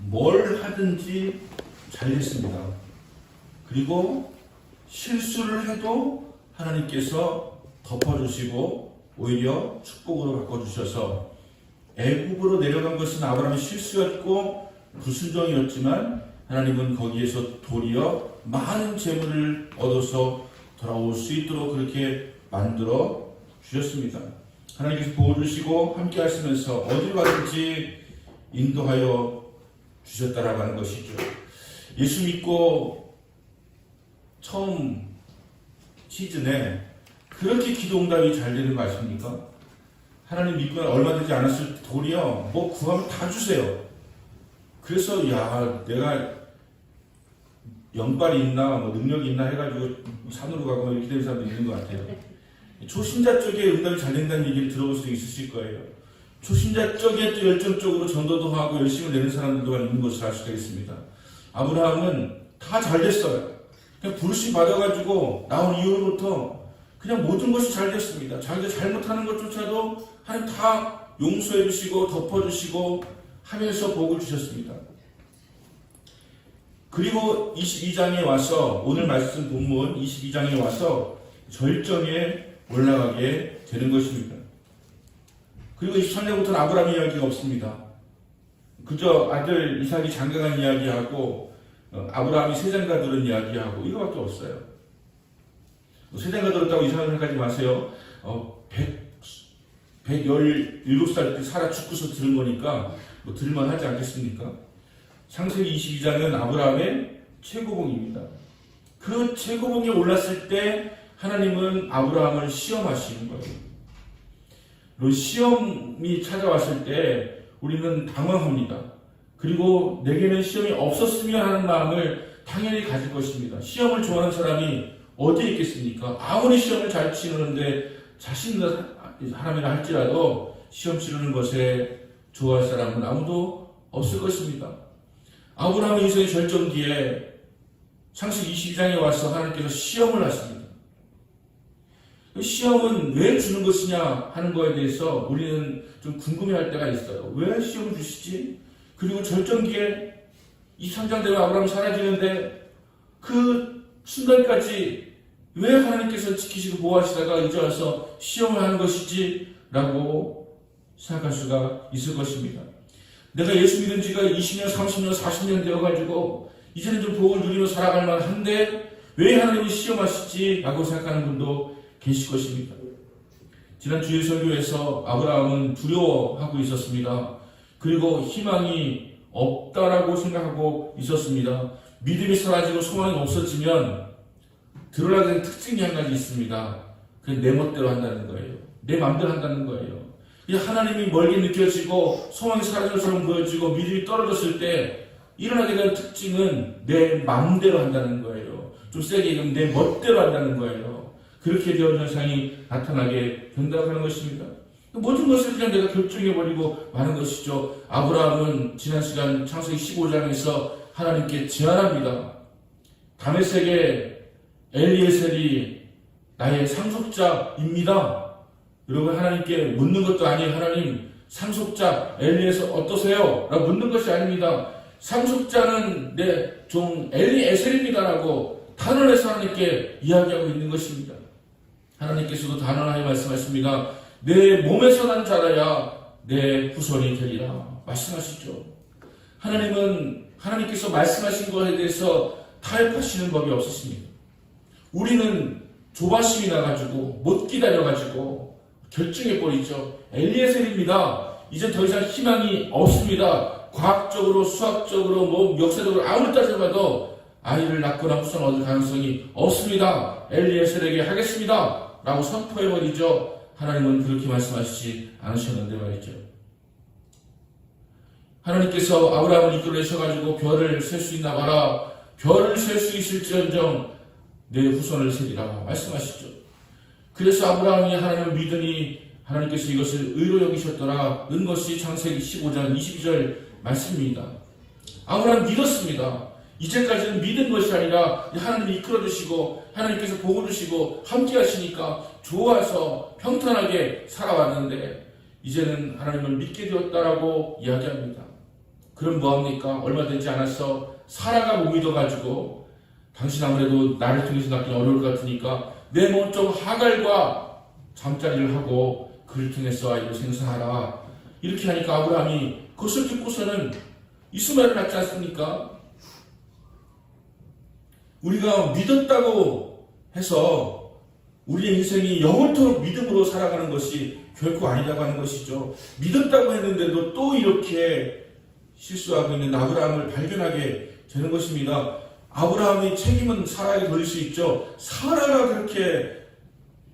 뭘 하든지 잘 됐습니다. 그리고 실수를 해도 하나님께서 덮어주시고 오히려 축복으로 바꿔주셔서 애굽으로 내려간 것은 아브라함의 실수였고 불순종이었지만 하나님은 거기에서 도리어 많은 재물을 얻어서 돌아올 수 있도록 그렇게 만들어 주셨습니다. 하나님께서 복을 주시고 함께 하시면서 어디로 가든지 인도하여 주셨다라고 하는 것이죠. 예수 믿고 처음 시즌에 그렇게 기도 응답이 잘 되는 거 아십니까? 하나님 믿고 얼마 되지 않았을 때 도리어 뭐 구하면 다 주세요. 그래서 야 내가 영빨이 있나 뭐 능력이 있나 해가지고 산으로 가고 이렇게 되는 사람도 있는 것 같아요. 초신자 쪽에 응답이 잘 된다는 얘기를 들어볼 수 있으실 거예요. 초신자 쪽에 또 열정적으로 전도도 하고 열심히 내는 사람들도 있는 것을 알 수가 있습니다. 아브라함은 다 잘 됐어요. 그냥 부르심 받아가지고 나온 이후로부터 그냥 모든 것이 잘 됐습니다. 자기가 잘못하는 것조차도 하나님 다 용서해 주시고 덮어주시고 하면서 복을 주셨습니다. 그리고 22장에 와서 오늘 말씀 본문 22장에 와서 절정에 올라가게 되는 것입니다. 그리고 23장부터는 아브라함 이야기가 없습니다. 그저 아들 이삭이 장가간 이야기하고 아브라함이 세장가 들은 이야기하고 이거밖에 없어요. 세장가 들었다고 이상한 생각하지 마세요. 117살 때 사라 죽고서 들은 거니까 뭐 들만 하지 않겠습니까? 창세기 22장은 아브라함의 최고봉입니다. 그 최고봉에 올랐을 때 하나님은 아브라함을 시험하시는 거예요. 시험이 찾아왔을 때 우리는 당황합니다. 그리고 내게는 시험이 없었으면 하는 마음을 당연히 가질 것입니다. 시험을 좋아하는 사람이 어디에 있겠습니까? 아무리 시험을 잘 치르는데 자신은 사람이라 할지라도 시험 치르는 것에 좋아할 사람은 아무도 없을 것입니다. 아브라함의 인생의 절정기에 창세기 22장에 와서 하나님께서 시험을 하십니다. 시험은 왜 주는 것이냐 하는 거에 대해서 우리는 좀 궁금해할 때가 있어요. 왜 시험을 주시지? 그리고 절정기에 23장 되면 아브라함이 사라지는데 그 순간까지 왜 하나님께서 지키시고 보호하시다가 이제 와서 시험을 하는 것이지? 라고 생각할 수가 있을 것입니다. 내가 예수 믿은 지가 20년, 30년, 40년 되어가지고 이제는 좀 복을 누리며 살아갈 만한데 왜 하나님이 시험하시지? 라고 생각하는 분도 계실 것입니다. 지난 주일 설교에서 아브라함은 두려워하고 있었습니다. 그리고 희망이 없다라고 생각하고 있었습니다. 믿음이 사라지고 소망이 없어지면 드러나게 되는 특징이 한 가지 있습니다. 그게 내 멋대로 한다는 거예요. 내 마음대로 한다는 거예요. 하나님이 멀게 느껴지고 소망이 사라진 것처럼 보여지고 믿음이 떨어졌을 때 일어나게 되는 특징은 내 마음대로 한다는 거예요. 좀 세게 얘기하면 내 멋대로 한다는 거예요. 그렇게 되어 현상이 나타나게 된다고 하는 것입니다. 모든 것을 그냥 내가 결정해버리고 마는 것이죠. 아브라함은 지난 시간 창세기 15장에서 하나님께 제안합니다. 다메섹에 엘리에셀이 나의 상속자입니다. 여러분 하나님께 묻는 것도 아니에요. 하나님 상속자 엘리에셀 어떠세요? 라고 묻는 것이 아닙니다. 상속자는 내 종 엘리에셀입니다 라고 단언해서 하나님께 이야기하고 있는 것입니다. 하나님께서도 단언하여 말씀하십니다. 내 몸에서 난 자라야 내 후손이 되리라 말씀하시죠. 하나님은 하나님께서 말씀하신 것에 대해서 타협하시는 법이 없으십니다. 우리는 조바심이 나가지고 못 기다려가지고 결정해버리죠. 엘리에셀입니다. 이제 더 이상 희망이 없습니다. 과학적으로 수학적으로 뭐 역사적으로 아무리 따져봐도 아이를 낳거나 후손 얻을 가능성이 없습니다. 엘리에셀에게 하겠습니다. 라고 선포해버리죠. 하나님은 그렇게 말씀하시지 않으셨는데 말이죠. 하나님께서 아브라함을 이끌어내셔가지고 별을 셀 수 있나 봐라. 별을 셀 수 있을지언정 내 후손을 세리라 말씀하시죠. 그래서 아브라함이 하나님을 믿으니 하나님께서 이것을 의로 여기셨더라는 것이 창세기 15장 22절 말씀입니다. 아브라함 믿었습니다. 이제까지는 믿은 것이 아니라 하나님이 이끌어주시고 하나님께서 복을 주시고 함께 하시니까 좋아서 평탄하게 살아왔는데 이제는 하나님을 믿게 되었다라고 이야기합니다. 그럼 뭐합니까? 얼마 되지 않았어 사라가 못 믿어가지고 당신 아무래도 나를 통해서 낳기는 어려울 것 같으니까 내 몸종 하갈과 잠자리를 하고 그를 통해서 아이를 생산하라. 이렇게 하니까 아브라함이 그것을 듣고서는 이스마엘을 낳지 않습니까? 우리가 믿었다고 해서 우리의 인생이 영원토록 믿음으로 살아가는 것이 결코 아니라고 하는 것이죠. 믿었다고 했는데도 또 이렇게 실수하고 있는 아브라함을 발견하게 되는 것입니다. 아브라함의 책임은 사라에게 돌릴 수 있죠. 사라가 그렇게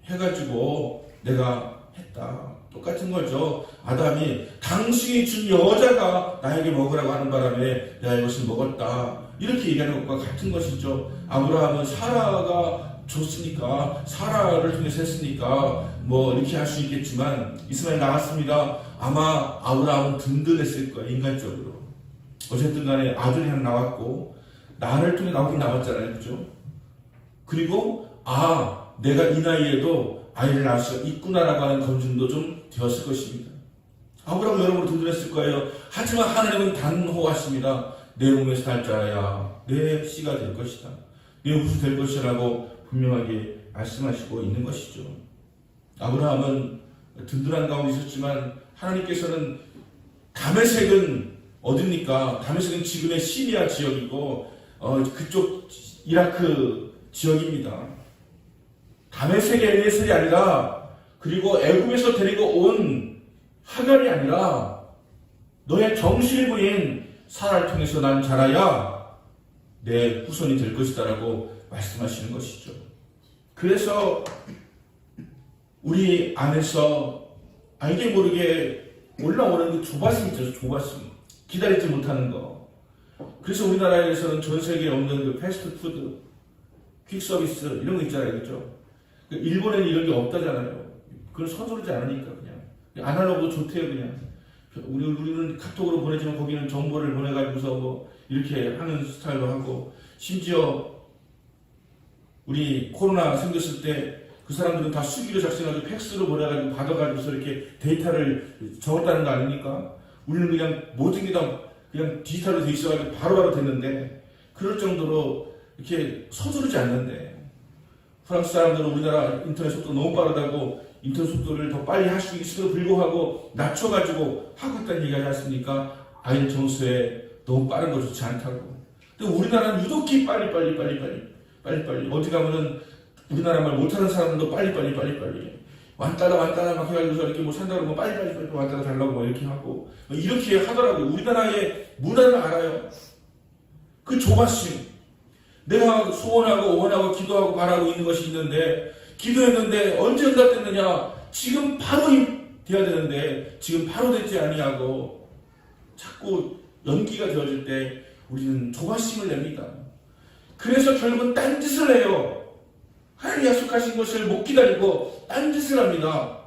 해가지고 내가 했다. 똑같은 거죠. 아담이 당신이 준 여자가 나에게 먹으라고 하는 바람에 내가 이것을 먹었다. 이렇게 얘기하는 것과 같은 것이죠. 아브라함은 사라가 줬으니까, 사라를 통해서 했으니까 뭐 이렇게 할 수 있겠지만 이스마엘 나왔습니다. 아마 아브라함은 든든했을 거예요. 인간적으로. 어쨌든 간에 아들이 하나 나왔고 나를 통해 나오긴 나왔잖아요. 그죠? 그리고 내가 이 나이에도 아이를 낳을 수 있구나라고 하는 검증도 좀 되었을 것입니다. 아브라함은 여러모로 든든했을 거예요. 하지만 하나님은 단호하십니다. 내 몸에서 날 자라야 내 씨가 될 것이다. 내 후손 될 것이라고 분명하게 말씀하시고 있는 것이죠. 아브라함은 든든한 가운데 있었지만 하나님께서는 다메섹은 어딥니까? 다메섹은 지금의 시리아 지역이고 그쪽 이라크 지역입니다. 다메섹의 엘리에셀이 아니라 그리고 애굽에서 데리고 온 하갈이 아니라 너의 정실부인 사라를 통해서 난 자라야 내 후손이 될 것이다 라고 말씀하시는 것이죠. 그래서 우리 안에서 알게 모르게 올라오는 그 조바심 있죠. 조바심. 기다리지 못하는 거. 그래서 우리나라에서는 전 세계에 없는 그 패스트푸드, 퀵서비스 이런 거 있잖아요. 그렇죠? 일본에는 이런 게 없다잖아요. 그걸 서두르지 않으니까 그냥 아날로그 좋대요. 그냥 우리는 카톡으로 보내지만 거기는 정보를 보내가지고서 뭐 이렇게 하는 스타일로 하고, 심지어 우리 코로나 생겼을 때 그 사람들은 다 수기로 작성해가지고 팩스로 보내가지고 받아가지고서 이렇게 데이터를 적었다는 거 아닙니까? 우리는 그냥 모든 게 다 그냥 디지털로 돼 있어가지고 바로바로 됐는데, 그럴 정도로 이렇게 서두르지 않는데, 프랑스 사람들은 우리나라 인터넷 속도 너무 빠르다고 인터넷 속도를 더 빨리 할 수 있음에도 불구하고 낮춰가지고 하고 있다는 얘기 하지 않습니까? 아이들 점수에 너무 빠른 거 좋지 않다고. 근데 우리나라는 유독히 빨리 어디 가면은 우리나라 말 못하는 사람들도 빨리 완따라 막 해가지고서 이렇게 뭐 산다고 뭐 빨리 완따라 달라고 뭐 이렇게 하고 이렇게 하더라고요. 우리나라의 문화를 알아요. 그 조바심. 내가 소원하고 원하고 기도하고 바라고 있는 것이 있는데, 기도했는데 언제 응답됐느냐? 지금 바로 돼야 되는데 지금 바로 되지 아니하고 자꾸 연기가 되어질 때 우리는 조바심을 냅니다. 그래서 결국은 딴짓을 해요. 하나님 약속하신 것을 못 기다리고 딴짓을 합니다.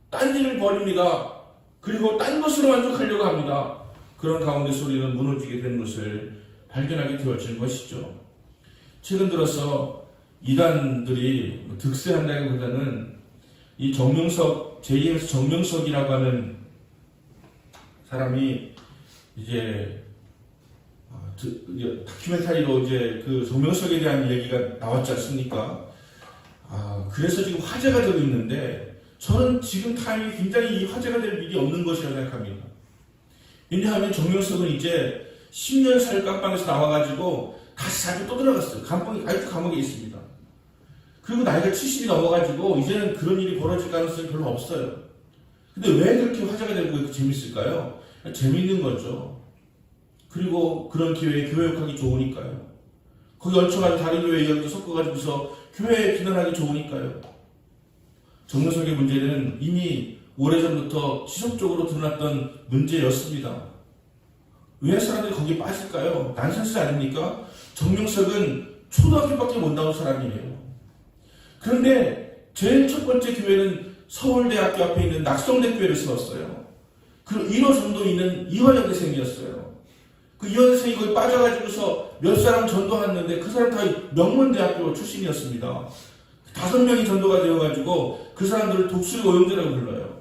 딴일을 벌입니다. 그리고 딴 것으로 만족하려고 합니다. 그런 가운데서 우리는 무너지게 되는 것을 발견하게 되어지는 것이죠. 최근 들어서 이단들이 득세한다기보다는 이 정명석, 제2에서 정명석이라고 하는 사람이 이제 다큐멘터리로 이제 그 정명석에 대한 얘기가 나왔지 않습니까? 그래서 지금 화제가 되고 있는데, 저는 지금 타임이 굉장히 이 화제가 될 일이 없는 것이라고 생각합니다. 왜냐하면 정명석은 이제 10년 살 깜빵에서 나와가지고 다시 자기 또 들어갔어요. 아직도 감옥에 있습니다. 그리고 나이가 70이 넘어가지고 이제는 그런 일이 벌어질 가능성이 별로 없어요. 근데 왜 그렇게 화제가 되고 그렇게 재밌을까요? 재밌는 거죠. 그리고 그런 기회에 교회욕하기 좋으니까요. 거기 얹혀가지고 다른 교회 이야기도 섞어가지고서 교회에 비난하기 좋으니까요. 정명석의 문제는 이미 오래전부터 지속적으로 드러났던 문제였습니다. 왜 사람들이 거기에 빠질까요? 난센스 아닙니까? 정명석은 초등학교밖에 못 나온 사람이에요. 그런데 제일 첫 번째 교회는 서울대학교 앞에 있는 낙성대 교회를 세웠어요. 그리고 1호 정도 있는 이화여대생이었어요. 그 이화여대생이 거기 빠져가지고서 몇 사람 전도했는데 그 사람 다 명문대학교 출신이었습니다. 5명이 전도가 되어가지고 그 사람들을 독수리 오용제라고 불러요.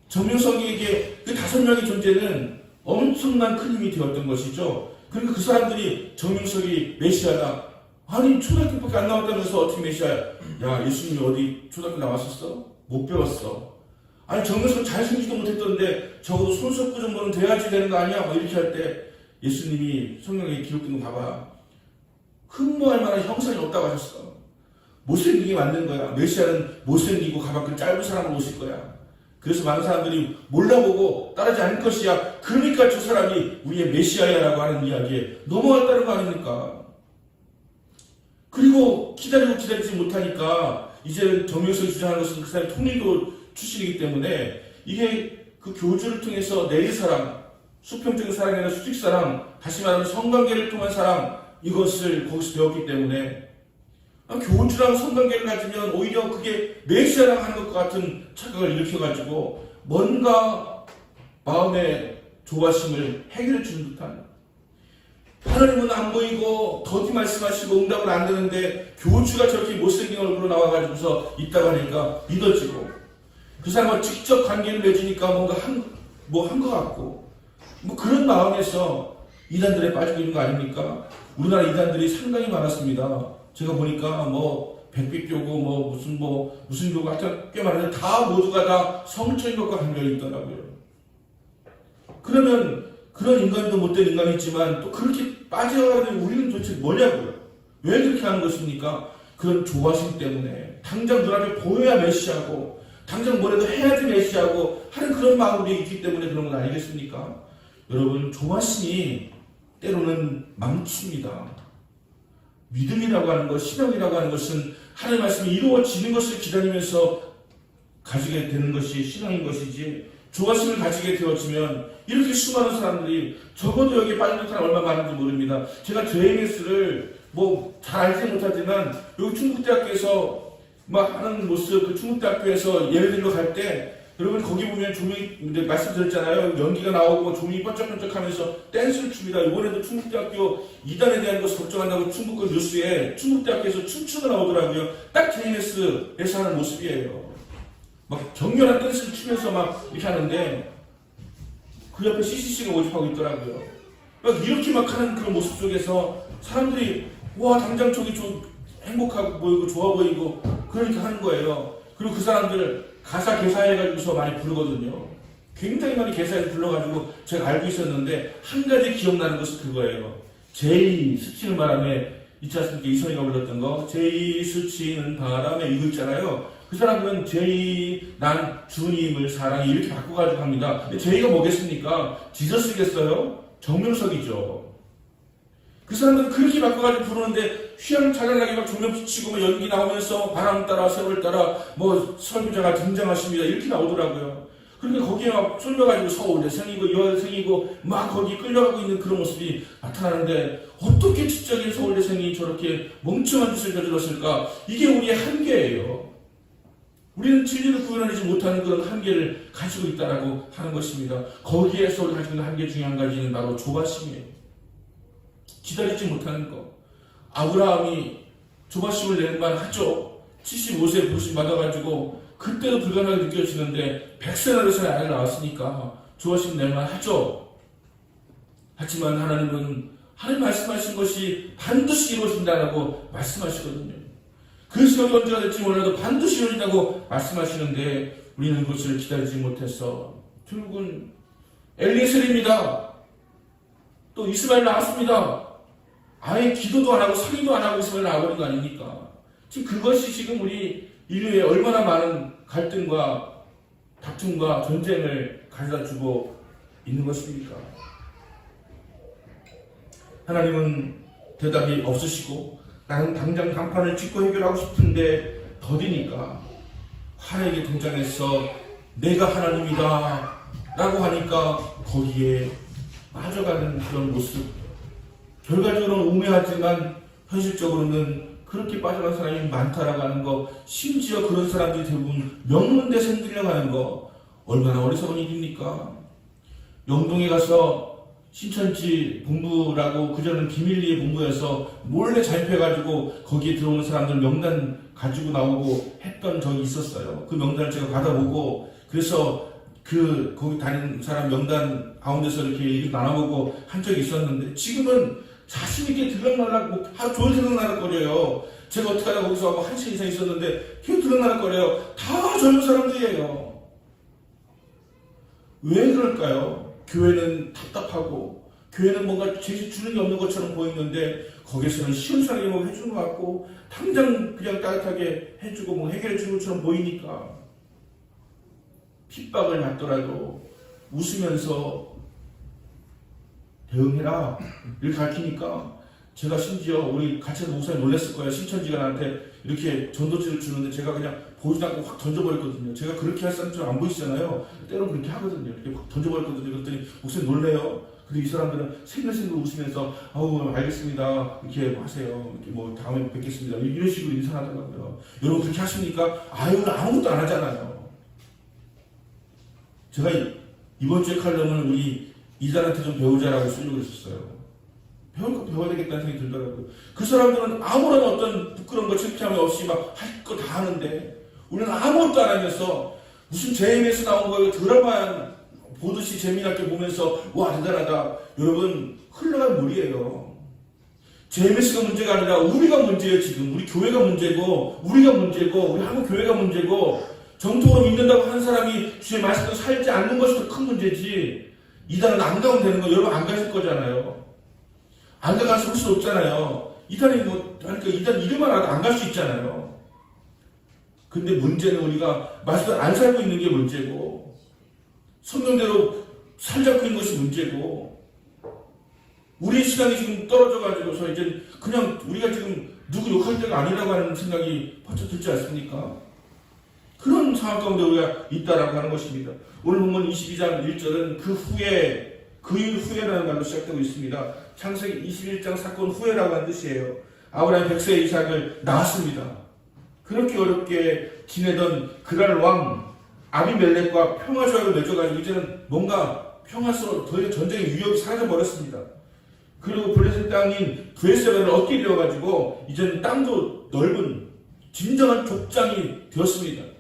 정명석에게 그 5명의 존재는 엄청난 큰 힘이 되었던 것이죠. 그러니까 그 사람들이 정명석이 메시아다. 아니 초등학교밖에 안 나왔다면서 어떻게 메시아야? 야, 예수님이 어디 초등학교 나왔었어? 못 배웠어. 아니 정명석은 잘생기지도 못했던데 적어도 손석구 정도는 돼야지 되는 거 아니야? 뭐 이렇게 할 때 예수님이 성경에 기록된 거 봐봐. 흠모할 만한 형상이 없다고 하셨어. 못생기게 만든 거야. 메시아는 못생기고 가방끈 짧은 사람을 오실 거야. 그래서 많은 사람들이 몰라보고 따르지 않을 것이야. 그러니까 저 사람이 우리의 메시아야라고 하는 이야기에 넘어갔다는 거 아닙니까? 그리고 기다리지 못하니까 이제 정명석이 주장하는 것은 그 사람이 통일교 출신이기 때문에 이게 그 교주를 통해서 내일 사랑, 수평적인 사랑이 아니라 수직 사랑, 다시 말하면 성관계를 통한 사랑, 이것을 거기서 배웠기 때문에 교주랑 성관계를 가지면 오히려 그게 메시아랑 하는 것과 같은 착각을 일으켜가지고 뭔가 마음의 조바심을 해결해 주는 듯한, 하나님은 안 보이고 더디 말씀하시고 응답을 안 되는데 교주가 저렇게 못생긴 얼굴로 나와가지고서 있다고 하니까 믿어지고, 그 사람과 직접 관계를 맺으니까 뭔가 한 것 같고, 뭐 그런 마음에서 이단들에 빠지고 있는 거 아닙니까? 우리나라 이단들이 상당히 많았습니다. 제가 보니까 뭐 백빛교고 무슨 교고 하여튼 꽤 많은데 다 모두가 다 성적인 것과 관련이 있더라고요. 그러면 그런 인간도 못된 인간이지만 또 그렇게 빠져가는 우리는 도대체 뭐냐고요? 왜 그렇게 하는 것입니까? 그런 조바심 때문에 당장 눈앞에 보여야 메시아고 당장 뭐라도 해야지 메시아고 하는 그런 마음이 있기 때문에 그런 건 아니겠습니까? 여러분, 조바심이 때로는 망칩니다. 믿음이라고 하는 것, 신앙이라고 하는 것은 하나님의 말씀이 이루어지는 것을 기다리면서 가지게 되는 것이 신앙인 것이지, 조바심을 가지게 되어지면 이렇게 수많은 사람들이, 적어도 여기에 빠진 사람 얼마나 많은지 모릅니다. 제가 JMS를 뭐 잘 알지 못하지만 여기 충북대학교에서 막 하는 모습, 그 충북대학교에서 예배드리러 갈 때 여러분 거기 보면 조명이, 말씀드렸잖아요. 연기가 나오고 조명이 번쩍번쩍 하면서 댄스를 춥니다. 이번에도 충북대학교 이단에 대한 것을 걱정한다고 충북 뉴스에 충북대학교에서 춤추고 나오더라고요. 딱 JMS에서 하는 모습이에요. 막 격렬한 댄스를 추면서 막 이렇게 하는데 그 옆에 CCC가 모집하고 있더라고요. 막 이렇게 막 하는 그런 모습 속에서 사람들이 와, 당장 저기 좀 행복하고 보이고 좋아 보이고 그러니까 하는 거예요. 그리고 그 사람들 가사 개사해가지고서 많이 부르거든요. 굉장히 많이 개사해서 불러가지고 제가 알고 있었는데 한 가지 기억나는 것은 그거예요. 제이 스치는 바람에, 있지 않습니까? 이선희가 불렀던 거, 제이 스치는 바람에, 이거 있잖아요. 그 사람들은 제이 난 주님을 사랑해 이렇게 바꿔가지고 합니다. 근데 제이가 뭐겠습니까? 지저스겠어요? 정명석이죠. 그 사람들은 그렇게 바꿔가지고 부르는데 휘황찬란하게 막 조명 비치고 막 연기 나오면서 바람 따라 세월 따라 뭐 설교자가 등장하십니다 이렇게 나오더라고요. 그러니까 거기에 막 쏠려가지고 서울대 생이고 여대 생이고 막 거기 끌려가고 있는 그런 모습이 나타나는데 어떻게 지적인 서울대생이 저렇게 멍청한 짓을 저질렀을까? 이게 우리의 한계예요. 우리는 진리를 구현하지 못하는 그런 한계를 가지고 있다라고 하는 것입니다. 거기에서 우리가 가지고 있는 한계 중에 한 가지는 바로 조바심이에요. 기다리지 못하는 것. 아브라함이 조바심을 낼 만하죠. 75세에 부르심 받아가지고 그때도 불가능하게 느껴지는데 100세나 돼서 아이를 낳았으니까 조바심 낼 만하죠. 하지만 하나님은 하나님 말씀하신 것이 반드시 이루어진다라고 말씀하시거든요. 그 시간이 언제가 될지 몰라도 반드시 이루어진다고 말씀하시는데 우리는 그것을 기다리지 못해서 결국은 엘리에셀입니다. 또 이스마엘 나왔습니다. 아예 기도도 안 하고 상의도 안 하고 이스마엘 나와버린 거 아닙니까? 지금 그것이 지금 우리 인류에 얼마나 많은 갈등과 다툼과 전쟁을 가져다 주고 있는 것입니까? 하나님은 대답이 없으시고 나는 당장 단판을 짓고 해결하고 싶은데 더디니까 화에게 등장해서 내가 하나님이다 라고 하니까 거기에 빠져가는 그런 모습, 결과적으로는 우매하지만 현실적으로는 그렇게 빠져간 사람이 많다라고 하는 거, 심지어 그런 사람들이 대부분 명문대생들이라고 하는 거 얼마나 어리석은 일입니까? 영동에 가서 신천지 본부라고, 그전에는 비밀리에 본부에서 몰래 자입해가지고 거기에 들어오는 사람들 명단 가지고 나오고 했던 적이 있었어요. 그 명단을 제가 받아보고, 그래서 거기 다니는 사람 명단 가운데서 이렇게 나눠보고 한 적이 있었는데, 지금은 자신있게 들락날락, 하루 종일 들락날락거려요. 제가 어떻게 하다 거기서 1시간 이상 있었는데, 계속 들락날락거려요. 다 젊은 사람들이에요. 왜 그럴까요? 교회는 답답하고, 교회는 뭔가 제시 주는 게 없는 것처럼 보이는데, 거기서는 시원하게 뭐 해주는 것 같고, 당장 그냥 따뜻하게 해주고, 뭐 해결해 주는 것처럼 보이니까, 핍박을 받더라도 웃으면서 대응해라 이렇게 가르치니까, 제가 심지어 우리 같이 하는 목사님 놀랐을 거예요. 신천지가 나한테 이렇게 전도지를 주는데 제가 그냥 보지도 않고 확 던져버렸거든요. 제가 그렇게 할 사람처럼 안 보이시잖아요. 때로 그렇게 하거든요. 이렇게 확 던져버렸거든요. 그랬더니 목사님 놀래요. 근데 이 사람들은 생글생글 웃으면서 아우 알겠습니다 이렇게 하세요. 이렇게 뭐 다음에 뵙겠습니다 이런 식으로 인사하더라고요. 여러분 그렇게 하십니까? 아유 아무것도 안 하잖아요. 제가 이번 주에 칼럼은 우리 이단한테 좀 배우자라고 쓰려고 했었어요. 배울 거 배워야 되겠다는 생각이 들더라고요. 그 사람들은 아무런 어떤 부끄러운 거 창피함이 없이 막 할 거 다 하는데, 우리는 아무것도 안 하면서 무슨 JM에서 나온 거예요. 드라마 보듯이 재미나게 보면서 와 대단하다. 여러분 흘러간 물이에요. JMS가 문제가 아니라 우리가 문제예요. 지금 우리 교회가 문제고, 우리가 문제고, 우리 한국 교회가 문제고, 정통으로 믿는다고 한 사람이 주의 말씀대로 살지 않는 것이 더 큰 문제지, 이단은 안 가면 되는 거. 여러분 안 가실 거잖아요. 안 가서 할 수 없잖아요. 이단이 뭐 그러니까 이단 이름만 알아도 안 갈 수 있잖아요. 근데 문제는 우리가 말씀을 안 살고 있는 게 문제고, 성경대로 살자고 있는 것이 문제고, 우리의 시간이 지금 떨어져가지고서 이제 그냥 우리가 지금 누구 욕할 때가 아니라고 하는 생각이 퍼져 들지 않습니까? 그런 상황 가운데 우리가 있다라고 하는 것입니다. 오늘 본문 22장 1절은 그 일 후에라는 말로 시작되고 있습니다. 창세기 21장 사건 후에라고 하는 뜻이에요. 아브라함이 백세의 이삭을 낳았습니다. 그렇게 어렵게 지내던 그날 왕 아비멜렉과 평화조약을 맺어가지고 이제는 뭔가 평화스러워, 더 이상 전쟁의 위협이 사라져버렸습니다. 그리고 블레셋 땅인 브에세바를 얻게 되어가지고 이제는 땅도 넓은 진정한 족장이 되었습니다.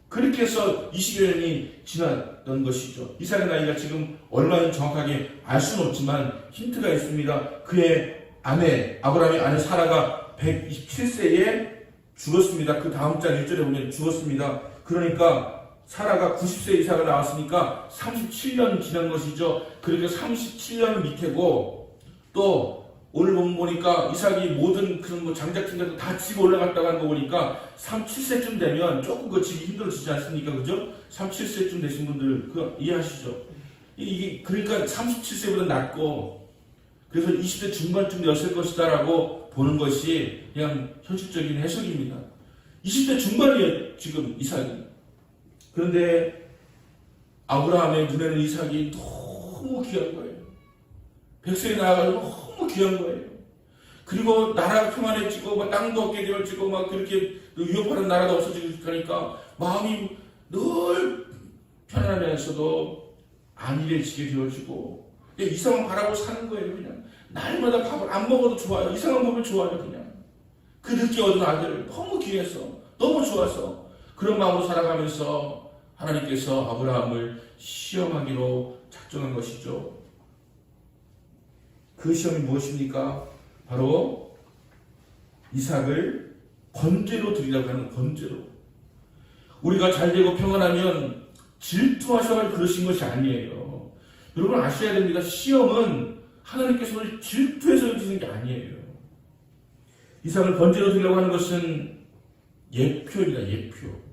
그렇게 해서 20여 년이 지났던 것이죠. 이삭의 나이가 지금 얼마인지 정확하게 알 수는 없지만 힌트가 있습니다. 그의 아내, 아브라함의 아내 사라가 127세에 죽었습니다. 그 다음 장 1절에 보면 죽었습니다. 그러니까 사라가 90세 이삭을 낳았으니까 37년 지난 것이죠. 그러니까 37년 밑에고, 또 오늘 보니까 이삭이 모든 그런 뭐 장작진 같은 다 지고 올라갔다고 하는 거 보니까 37세쯤 되면 조금 그거 지기 힘들어지지 않습니까? 그죠? 37세쯤 되신 분들 그거 이해하시죠? 이게 그러니까 37세보다 낮고, 그래서 20대 중반쯤 였을 것이다 라고 보는 것이 그냥 현실적인 해석입니다. 20대 중반이에요 지금 이삭이. 그런데 아브라함의 눈에는 이삭이 너무 귀한 거예요. 백세에 나아가지고 너무 귀한 거예요. 그리고 나라가 평안해지고 막 땅도 얻게 되어지고 막 그렇게 위협하는 나라도 없어지고 하니까 마음이 늘 편안하면서도 안일해지게 되어지고, 이 상황 바라고 사는 거예요. 그냥 날마다 밥을 안 먹어도 좋아요. 이 상황 보면 좋아요. 그냥 그 늦게 얻은 아들 너무 귀해서 너무 좋아서 그런 마음으로 살아가면서 하나님께서 아브라함을 시험하기로 작정한 것이죠. 그 시험이 무엇입니까? 바로 이삭을 번제로 드리라고 하는 번제로. 우리가 잘되고 평안하면 질투하셔서 그러신 것이 아니에요. 여러분 아셔야 됩니다. 시험은 하나님께서 우리를 질투해서 주시는 게 아니에요. 이삭을 번제로 드리려고 하는 것은 예표입니다. 예표.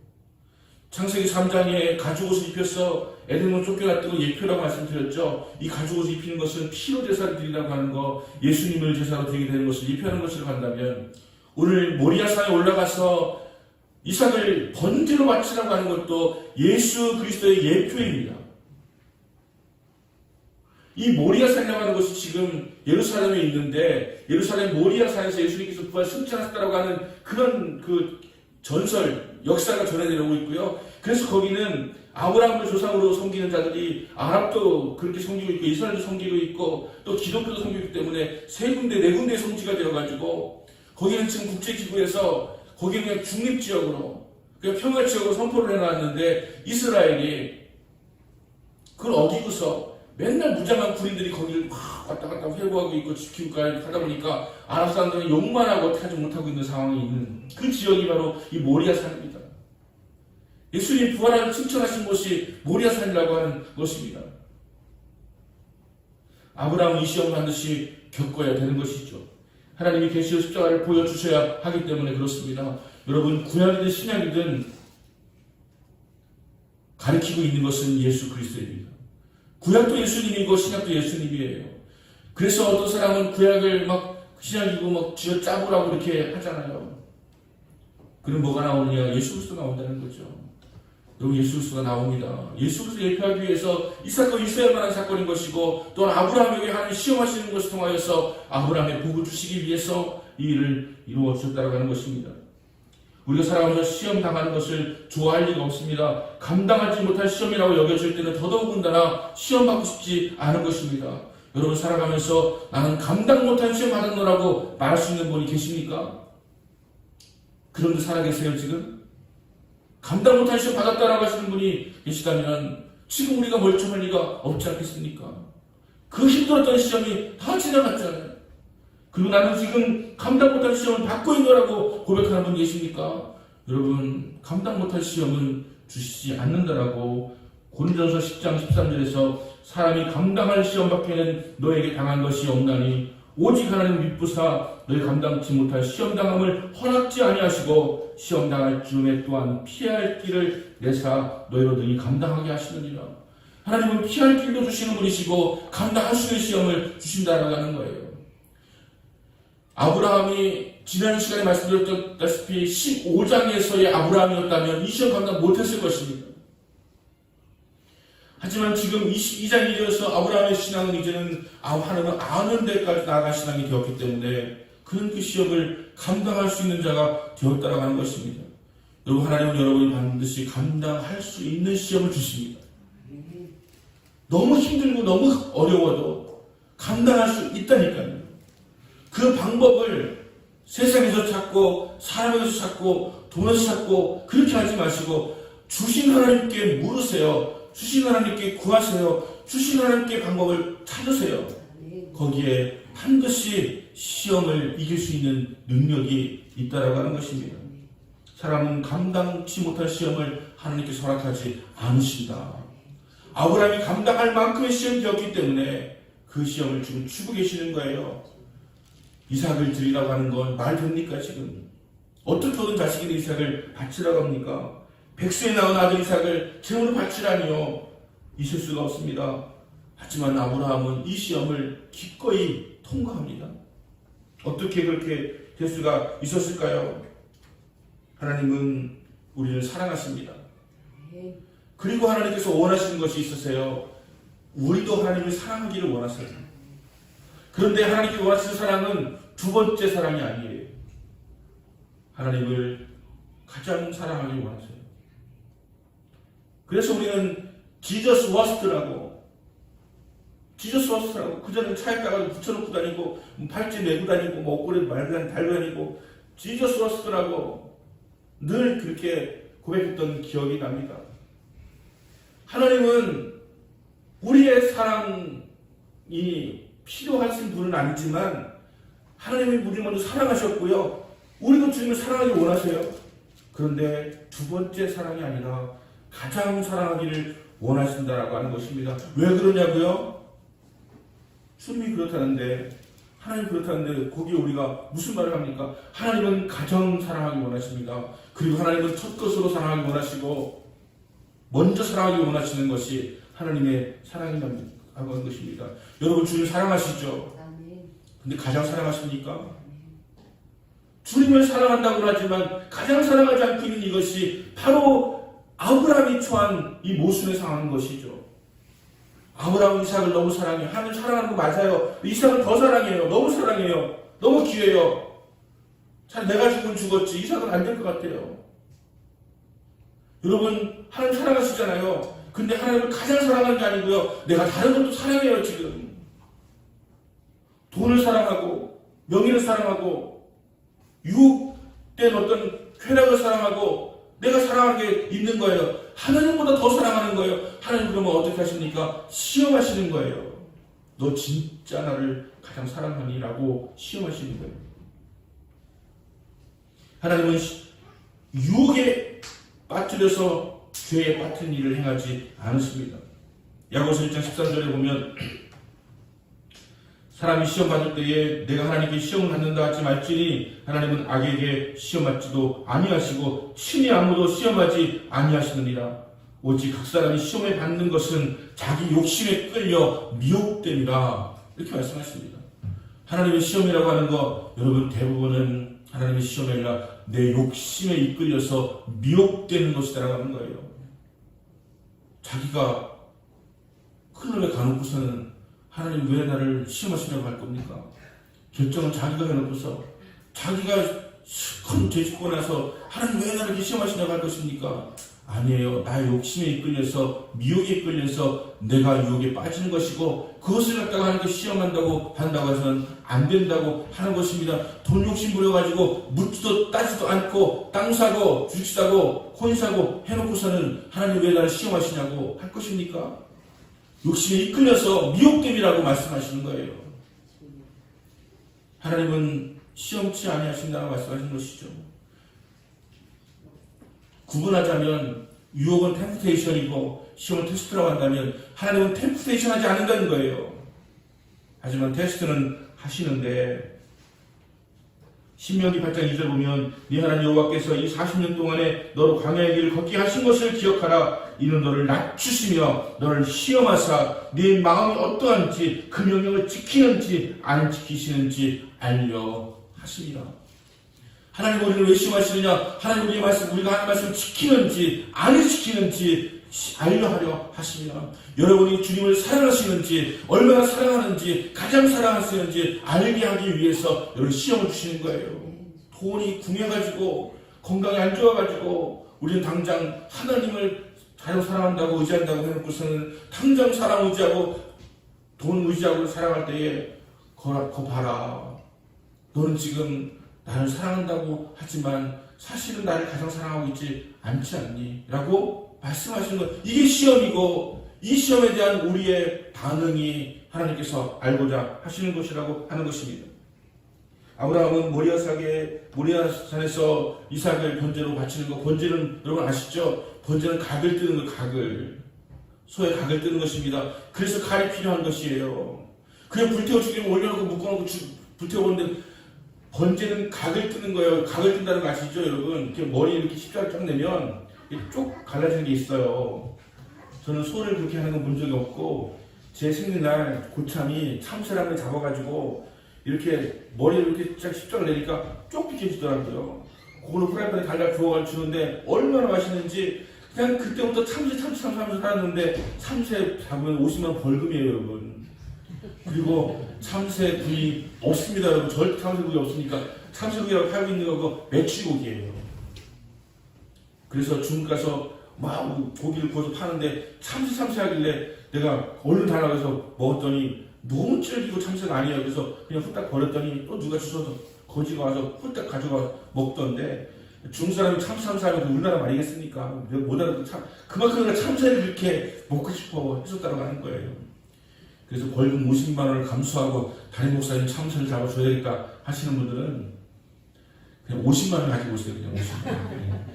창세기 3장에 가죽옷을 입혀서 에덴으로 쫓겨났다고 예표라고 말씀드렸죠. 이 가죽옷을 입히는 것은 피로 제사를 드리라고 하는 거, 예수님을 제사로 드리게 되는 것을 예표하는 것으로 간다면, 오늘 모리아산에 올라가서 이삭을 번제로 바치라고 하는 것도 예수 그리스도의 예표입니다. 이 모리아산이라고 하는 것이 지금 예루살렘에 있는데, 예루살렘 모리아산에서 예수님께서 부활 승천하셨다라고 하는 그런 그 전설, 역사가 전해내려고 있고요. 그래서 거기는 아브라함을 조상으로 섬기는 자들이 아랍도 그렇게 섬기고 있고, 이스라엘도 섬기고 있고, 또 기독교도 섬기고 있기 때문에 세 군데, 네 군데의 성지가 되어가지고, 거기는 지금 국제기구에서 거기는 그냥 중립지역으로, 그러니까 평화지역으로 선포를 해놨는데 이스라엘이 그걸 어기고서 맨날 무장한 군인들이 거기를 막 왔다 갔다 회고하고 있고 지키고까지 하다 보니까 아랍 사람들은 욕만 하고 어떻게 하지 못하고 있는 상황이 있는 그 지역이 바로 이 모리아 산입니다. 예수님 부활하는 칭찬하신 곳이 모리아 산이라고 하는 것입니다. 아브라함은 이 시험을 반드시 겪어야 되는 것이죠. 하나님이 계시의 십자가를 보여주셔야 하기 때문에 그렇습니다. 여러분, 구약이든 신약이든 가리키고 있는 것은 예수 그리스도입니다. 구약도 예수님이고 신약도 예수님이에요. 그래서 어떤 사람은 구약을 막 신약이고 막 쥐어 짜보라고 이렇게 하잖아요. 그럼 뭐가 나오느냐? 예수 그리스도 나온다는 거죠. 여기 예수 그리스도가 나옵니다. 예수 그리스도 예표하기 위해서 이 사건이 있어야 만한 사건인 것이고, 또한 아브라함에게 하나님 시험하시는 것을 통하여서 아브라함의 복을 주시기 위해서 이 일을 이루어 주셨다고 하는 것입니다. 우리가 살아가면서 시험 당하는 것을 좋아할 리가 없습니다. 감당하지 못할 시험이라고 여겨질 때는 더더군다나 시험 받고 싶지 않은 것입니다. 여러분, 살아가면서 나는 감당 못한 시험 받았노라고 말할 수 있는 분이 계십니까? 그런 분 살아계세요 지금? 감당 못한 시험 받았다라고 하시는 분이 계시다면 지금 우리가 멀쩡할 리가 없지 않겠습니까? 그 힘들었던 시험이 다 지나갔잖아요. 그리고 나는 지금 감당 못할 시험을 받고 있노라고 고백하는 분 계십니까? 여러분, 감당 못할 시험은 주시지 않는다라고 고린도전서 10장 13절에서 사람이 감당할 시험 밖에는 너에게 당한 것이 없나니 오직 하나님 믿부사 너희 감당치 못할 시험 당함을 허락지 아니하시고 시험 당할 즈음에 또한 피할 길을 내사 너희로 능히 감당하게 하시느니라. 하나님은 피할 길도 주시는 분이시고 감당할 수 있는 시험을 주신다라고 하는 거예요. 아브라함이 지난 시간에 말씀드렸다시피 15장에서의 아브라함이었다면 이 시험 감당 못했을 것입니다. 하지만 지금 22장이 되어서 아브라함의 신앙은 이제는 하나님을 아는 데까지 나아간 신앙이 되었기 때문에 그는 그 시험을 감당할 수 있는 자가 되었다라고 하는 것입니다. 여러분, 하나님은 여러분이 반드시 감당할 수 있는 시험을 주십니다. 너무 힘들고 너무 어려워도 감당할 수 있다니까요. 그 방법을 세상에서 찾고 사람에서 찾고 돈에서 찾고 그렇게 하지 마시고 주신 하나님께 물으세요. 주신 하나님께 구하세요. 주신 하나님께 방법을 찾으세요. 거기에 반드시 시험을 이길 수 있는 능력이 있다라고 하는 것입니다. 사람은 감당치 못할 시험을 하나님께서 허락하지 않으신다. 아브라함이 감당할 만큼의 시험이 되었기 때문에 그 시험을 지금 주고 계시는 거예요. 이삭을 드리라고 하는 건 말 됩니까 지금? 어떻게 얻은 자식인데 이삭을 바치라고 합니까? 백수에 나온 아들 이삭을 제물로 바치라니요. 있을 수가 없습니다. 하지만 아브라함은 이 시험을 기꺼이 통과합니다. 어떻게 그렇게 될 수가 있었을까요? 하나님은 우리를 사랑하십니다. 그리고 하나님께서 원하시는 것이 있으세요. 우리도 하나님을 사랑하기를 원하세요. 그런데 하나님께 원하시는 사랑은 두 번째 사랑이 아니에요. 하나님을 가장 사랑하기 원하세요. 그래서 우리는 Jesus was라고 그전에 차에 가서 붙여놓고 다니고 팔찌 메고 다니고 목걸이 달고 다니고 Jesus was라고 늘 그렇게 고백했던 기억이 납니다. 하나님은 우리의 사랑이 필요하신 분은 아니지만 하나님이 우리를 먼저 사랑하셨고요. 우리도 주님을 사랑하기 원하세요. 그런데 두 번째 사랑이 아니라 가장 사랑하기를 원하신다라고 하는 것입니다. 왜 그러냐고요? 주님이 그렇다는데, 하나님 그렇다는데 거기에 우리가 무슨 말을 합니까? 하나님은 가장 사랑하기 원하십니다. 그리고 하나님은 첫 것으로 사랑하기 원하시고 먼저 사랑하기 원하시는 것이 하나님의 사랑이라고 하는 것입니다. 여러분, 주님 사랑하시죠? 근데 가장 사랑하십니까? 주님을 사랑한다고 하지만 가장 사랑하지 않고 있는 이것이 바로 아브라함이 처한 이 모순에 상한 것이죠. 아브라함은 이삭을 너무 사랑해요. 하나님 사랑하는 거 맞아요. 이삭을 더 사랑해요. 너무 사랑해요. 너무 귀해요. 잘 내가 죽으면 죽었지. 이삭은 안 될 것 같아요. 여러분, 하나님 사랑하시잖아요. 근데 하나님을 가장 사랑하는 게 아니고요. 내가 다른 것도 사랑해요 지금. 돈을 사랑하고 명예를 사랑하고 유혹된 어떤 쾌락을 사랑하고 내가 사랑하는 게 있는 거예요. 하나님보다 더 사랑하는 거예요. 하나님 그러면 어떻게 하십니까? 시험하시는 거예요. 너 진짜 나를 가장 사랑하니? 라고 시험하시는 거예요. 하나님은 유혹에 빠뜨려서 죄에 빠뜨린 일을 행하지 않으십니다. 야고보서 1장 13절에 보면 사람이 시험 받을 때에 내가 하나님께 시험을 받는다 하지 말지니 하나님은 악에게 시험 받지도 아니하시고 친히 아무도 시험하지 아니하시느니라. 오직 각 사람이 시험에 받는 것은 자기 욕심에 끌려 미혹됨이라. 이렇게 말씀하십니다. 하나님의 시험이라고 하는 거 여러분 대부분은 하나님의 시험이 아니라 내 욕심에 이끌려서 미혹되는 것이라고 하는 거예요. 자기가 큰일에 가놓고서는 하나님 왜 나를 시험하시려고 할 겁니까? 결정은 자기가 해놓고서 자기가 큰 죄짓고 나서 하나님 왜 나를 이렇게 시험하시려고 할 것입니까? 아니에요. 나의 욕심에 이끌려서 미혹에 이끌려서 내가 유혹에 빠지는 것이고 그것을 갖다가 하나님께 시험한다고 해서는 안 된다고 하는 것입니다. 돈 욕심 부려가지고 묻지도 따지도 않고 땅 사고 주식 사고 코인 사고 해놓고서는 하나님 왜 나를 시험하시냐고 할 것입니까? 욕심에 이끌려서 미혹됨이라고 말씀하시는 거예요. 하나님은 시험치 아니하신다고 말씀하시는 것이죠. 구분하자면 유혹은 템프테이션이고 시험은 테스트라고 한다면 하나님은 템프테이션 하지 않는다는 거예요. 하지만 테스트는 하시는데 신명기 8장 2절 보면 네 하나님 여호와께서 이 40년 동안에 너로 광야의 길을 걷게 하신 것을 기억하라. 이는 너를 낮추시며 너를 시험하사 네 마음이 어떠한지 그 명령을 지키는지 안 지키시는지 알려 하십니다. 하나님 우리를 왜 시험하시느냐? 하나님 우리가 하는 말씀을 지키는지 안 지키는지 알려하려 하십니다. 여러분이 주님을 사랑하시는지 얼마나 사랑하는지 가장 사랑하시는지 알게 하기 위해서 여러분 시험을 주시는 거예요. 돈이 궁해가지고 건강이 안 좋아가지고 우리는 당장 하나님을 가장 사랑한다고 의지한다고 해놓고서는 당장 사랑 의지하고 돈 의지하고 살아갈 때에 거 봐라. 너는 지금 나를 사랑한다고 하지만 사실은 나를 가장 사랑하고 있지 않지 않니? 라고 말씀하시는 것. 이게 시험이고 이 시험에 대한 우리의 반응이 하나님께서 알고자 하시는 것이라고 하는 것입니다. 아브라함은 모리아산에서 이삭을 번제로 바치는 거. 번제는 여러분 아시죠? 번제는 각을 뜨는 거. 각을. 소의 각을 뜨는 것입니다. 그래서 칼이 필요한 것이에요. 그냥 불태워 죽이면 올려놓고 묶어놓고 불태워보는데 번제는 각을 뜨는 거예요. 각을 뜬다는 거 아시죠, 여러분? 이렇게 머리 이렇게 십자가 쫙 내면 쭉 갈라지는 게 있어요. 저는 소를 그렇게 하는 건 본 적이 없고 제 생일날 고참이 참새랑을 잡아가지고 이렇게 머리를 이렇게 쫙 십자가 내니까 쭉 비켜지더라고요. 그거를 프라이팬에 달달 주는데 얼마나 맛있는지 그냥 그때부터 참새 하면서 살았는데 참새 잡으면 50만 원 벌금이에요, 여러분. 그리고 참새구이 없습니다, 여러분. 절대 참새구이 없으니까 참새구이라고 팔고 있는 거 메추리고기예요. 그래서 중국 가서 막 고기를 구워서 파는데 참새 하길래 내가 얼른 달라고 먹었더니 너무 질기고 참새가 아니에요. 그래서 그냥 후딱 버렸더니 또 누가 주워서 거지가 와서 후딱 가져가 먹던데 중국 사람이 참새 하면 우리나라 말이겠습니까? 못 알아듣고 그만큼 참새를 그렇게 먹고 싶어 했었다고 하는 거예요. 그래서 벌금 50만 원을 감수하고 담임 목사님 참새를 잡아줘야 되겠다 하시는 분들은 그냥 50만 원 가지고 오세요. 그냥 50만 원.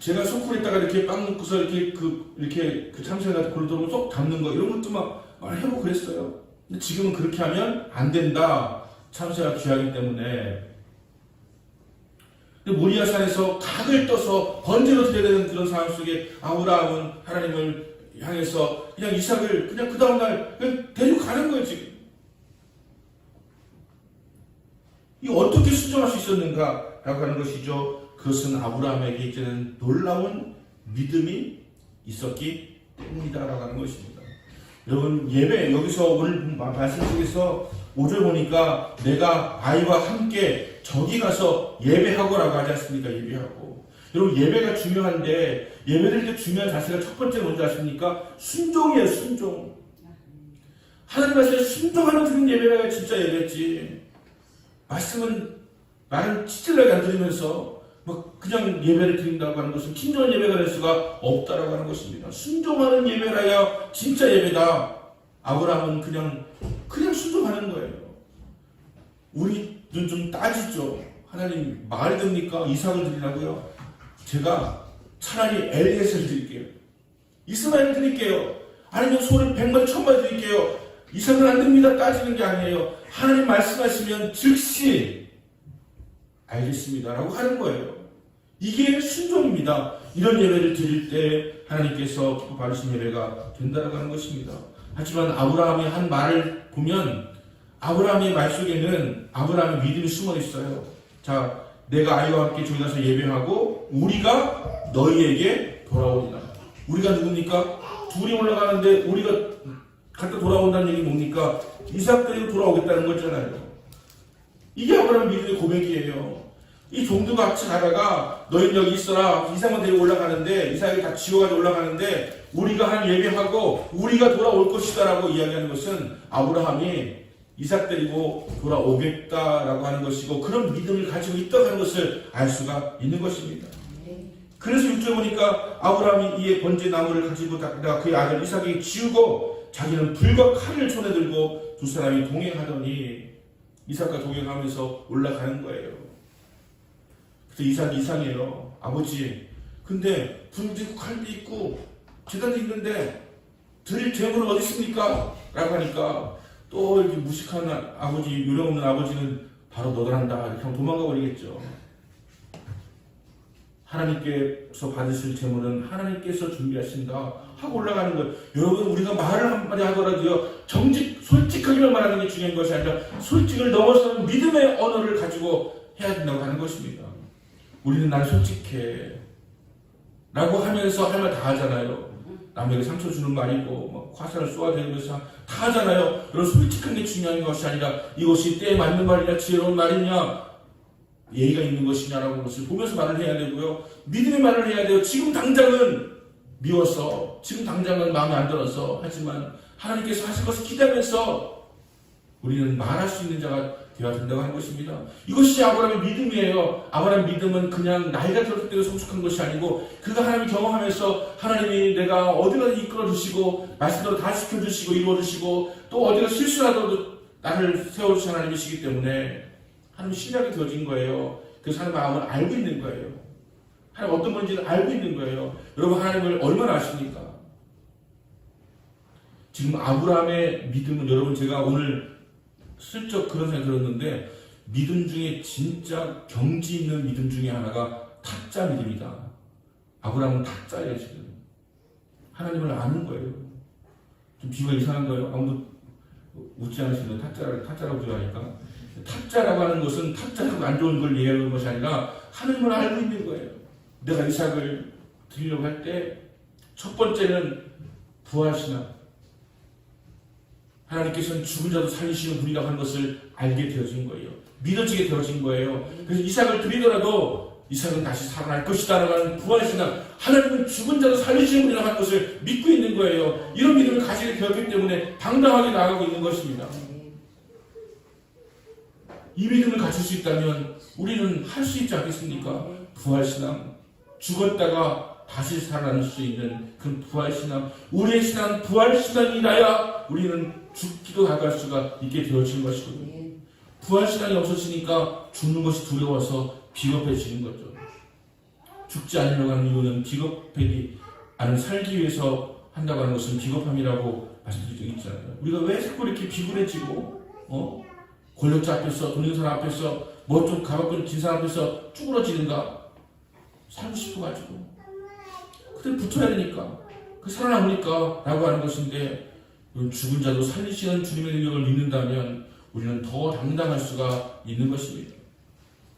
제가 소쿠리에다가 이렇게 빵 넣고서 이렇게 그 참새가 골도로 쏙 담는 거 이런 것도 막 해보고 그랬어요. 근데 지금은 그렇게 하면 안 된다. 참새가 귀하기 때문에. 모리아산에서 각을 떠서 번제로 드려야 되는 그런 상황 속에 아브라함은 하나님을 향해서 그냥 이삭을 그냥 그 다음날 그냥 데리고 가는 거예요, 지금. 이 어떻게 순종할 수 있었는가? 라고 하는 것이죠. 그것은 아브라함에게 이제는 놀라운 믿음이 있었기 때문이다라고 하는 것입니다. 여러분, 예배, 여기서 오늘 말씀 속에서 5절 보니까 내가 아이와 함께 저기 가서 예배하고라고 하지 않습니까? 예배하고. 여러분, 예배가 중요한데 예배를 때 중요한 자세가 첫 번째 뭔지 아십니까? 순종이에요, 순종. 하나님 말씀에 순종하는 드린 예배가 진짜 예배지. 말씀은 말을 찌질하게 안 들으면서 막 그냥 예배를 드린다고 하는 것은 친절 예배가 될 수가 없다라고 하는 것입니다. 순종하는 예배라야 진짜 예배다. 아브라함은 그냥 순종하는 거예요. 우리는 좀 따지죠. 하나님 말이 됩니까? 이삭을 드리라고요? 제가 차라리 엘리에셀을 드릴게요. 이스마엘을 드릴게요. 아니면 소를 100마리 1000마리 드릴게요. 이삭은 안 됩니다. 따지는 게 아니에요. 하나님 말씀하시면 즉시 알겠습니다 라고 하는 거예요. 이게 순종입니다. 이런 예배를 드릴 때 하나님께서 기뻐 받으신 예배가 된다고 하는 것입니다. 하지만 아브라함이 한 말을 보면 아브라함의 말 속에는 아브라함의 믿음이 숨어 있어요. 자, 내가 아이와 함께 저기 가서 예배하고 우리가 너희에게 돌아오리라. 우리가 누굽니까? 둘이 올라가는데 우리가 갔다 돌아온다는 얘기 뭡니까? 이삭 데리고 돌아오겠다는 거잖아요. 이게 아브라함의 믿음의 고백이에요. 이 종두가 같이 가다가 너희는 여기 있어라. 이삭만 데리고 올라가는데 이삭이 다 지워가지고 올라가는데 우리가 한 예배하고 우리가 돌아올 것이다 라고 이야기하는 것은 아브라함이 이삭 데리고 돌아오겠다라고 하는 것이고 그런 믿음을 가지고 있다고 하는 것을 알 수가 있는 것입니다. 그래서 6절 보니까 아브라함이 이에 번제 나무를 가지고 닦다가 그의 아들 이삭에게 지우고 자기는 불과 칼을 손에 들고 두 사람이 동행하더니 이삭과 동행하면서 올라가는 거예요. 그래서 이삭이 이상해요. 아버지, 근데 불도 있고 칼도 있고 재단도 있는데 드릴 재물은 어디 있습니까? 라고 하니까 또 이렇게 무식한 아버지, 요령 없는 아버지는 바로 너덜한다 이렇게 하면 도망가 버리겠죠. 하나님께서 받으실 재물은 하나님께서 준비하신다 하고 올라가는 거예요. 여러분, 우리가 말을 한마디 하더라도요, 솔직하게만 말하는 게 중요한 것이 아니라 솔직을 넘어서는 믿음의 언어를 가지고 해야 된다고 하는 것입니다. 우리는 난 솔직해 라고 하면서 할 말 다 하잖아요. 남에게 상처 주는 말이고 막 화살을 쏘아대면서 다 하잖아요. 여러분, 솔직한 게 중요한 것이 아니라 이것이 때에 맞는 말이냐 지혜로운 말이냐 예의가 있는 것이냐라고 하는 것을 보면서 말을 해야 되고요. 믿음의 말을 해야 돼요. 지금 당장은 미워서, 지금 당장은 마음에 안 들어서, 하지만 하나님께서 하실 것을 기대하면서 우리는 말할 수 있는 자가 되어야 된다고 하는 것입니다. 이것이 아브라함의 믿음이에요. 아브라함의 믿음은 그냥 나이가 들었을 때 성숙한 것이 아니고 그가 하나님을 경험하면서 하나님이 내가 어디가 이끌어주시고 말씀대로 다 지켜주시고 이루어주시고 또 어디가 실수라도 나를 세워주신 하나님이시기 때문에 하나님 신뢰하게 되어진 거예요. 그래서 하나님의 마음을 알고 있는 거예요. 하나님 어떤 분인지를 알고 있는 거예요. 여러분, 하나님을 얼마나 아십니까? 지금 아브라함의 믿음은, 여러분, 제가 오늘 슬쩍 그런 생각이 들었는데 믿음 중에 진짜 경지 있는 믿음 중에 하나가 타짜 믿음이다. 아브라함은 타짜예요. 지금 하나님을 아는 거예요. 좀 비유가 이상한 거예요. 아무도 웃지 않으시는 타짜라고 좋아하니까. 타짜라고 하는 것은 타짜라고 안 좋은 걸 얘기하는 것이 아니라 하나님을 알고 있는 거예요. 내가 이삭을 드리려고 할 때 첫 번째는 부활신앙. 하나님께서는 죽은 자도 살리시는 분이라고 하는 것을 알게 되어진 거예요. 믿어지게 되어진 거예요. 그래서 이삭을 드리더라도 이삭은 다시 살아날 것이다 라고 하는 부활신앙. 하나님은 죽은 자도 살리시는 분이라고 하는 것을 믿고 있는 거예요. 이런 믿음을 가지게 되었기 때문에 당당하게 나아가고 있는 것입니다. 이 믿음을 가질 수 있다면 우리는 할 수 있지 않겠습니까? 부활신앙. 죽었다가 다시 살아날 수 있는 그 부활신앙. 우리의 신앙, 부활신앙이라야 우리는 죽기도 나갈 수가 있게 되어지는 것이거든요. 부활신앙이 없어지니까 죽는 것이 두려워서 비겁해지는 거죠. 죽지 않으려고 하는 이유는 비겁하지 않은 살기 위해서 한다고 하는 것은 비겁함이라고 말씀드린 적이 있잖아요. 우리가 왜 자꾸 이렇게 비굴해지고 권력자 앞에서, 돈 있는 사람 앞에서, 뭐 좀 가볍고 진 사람 앞에서 쭈그러지는가? 살고 싶어가지고. 그때 붙어야 되니까. 살아남으니까 라고 하는 것인데, 죽은 자도 살리시는 주님의 능력을 믿는다면 우리는 더 당당할 수가 있는 것입니다.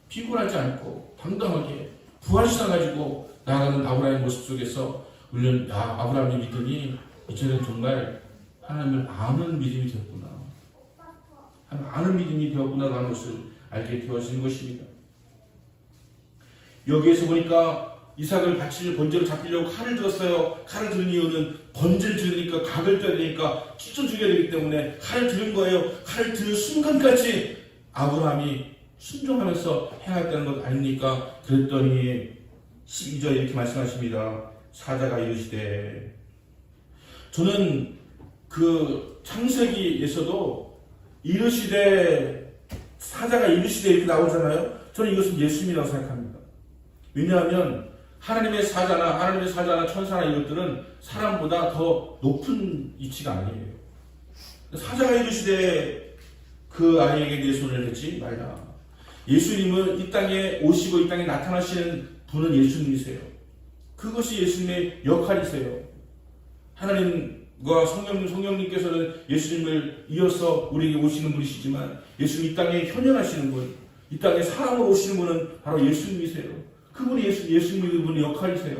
비굴하지 않고 당당하게 부활신앙 가지고 나아가는 아브라함의 모습 속에서 우리는 아브라함의 믿음이 이제는 정말 하나님을 아는 믿음이 되었구나. 아는 믿음이 되었구나 하는 것을 알게 되어지는 것입니다. 여기에서 보니까 이삭을 바칠 번제로 잡히려고 칼을 들었어요. 칼을 들은 이유는 번제를 들으니까 각을 떠야 되니까 찢어 죽여야 되기 때문에 칼을 들은 거예요. 칼을 드는 순간까지 아브라함이 순종하면서 행하였다는 것 아닙니까? 그랬더니 12절에 이렇게 말씀하십니다. 사자가 이르시되, 저는 그 창세기에서도 이르시되, 사자가 이르시되 이렇게 나오잖아요. 저는 이것은 예수님이라고 생각합니다. 왜냐하면 하나님의 사자나 천사나 이것들은 사람보다 더 높은 이치가 아니에요. 사자가 이르시되 그 아이에게 내 손을 대지 말라. 예수님은 이 땅에 오시고 이 땅에 나타나시는 분은 예수님이세요. 그것이 예수님의 역할이세요. 하나님과 성령님께서는 예수님을 이어서 우리에게 오시는 분이시지만 예수님 이 땅에 현현하시는 분, 이 땅에 사람으로 오시는 분은 바로 예수님이세요. 그분이 예수님의 역할이세요.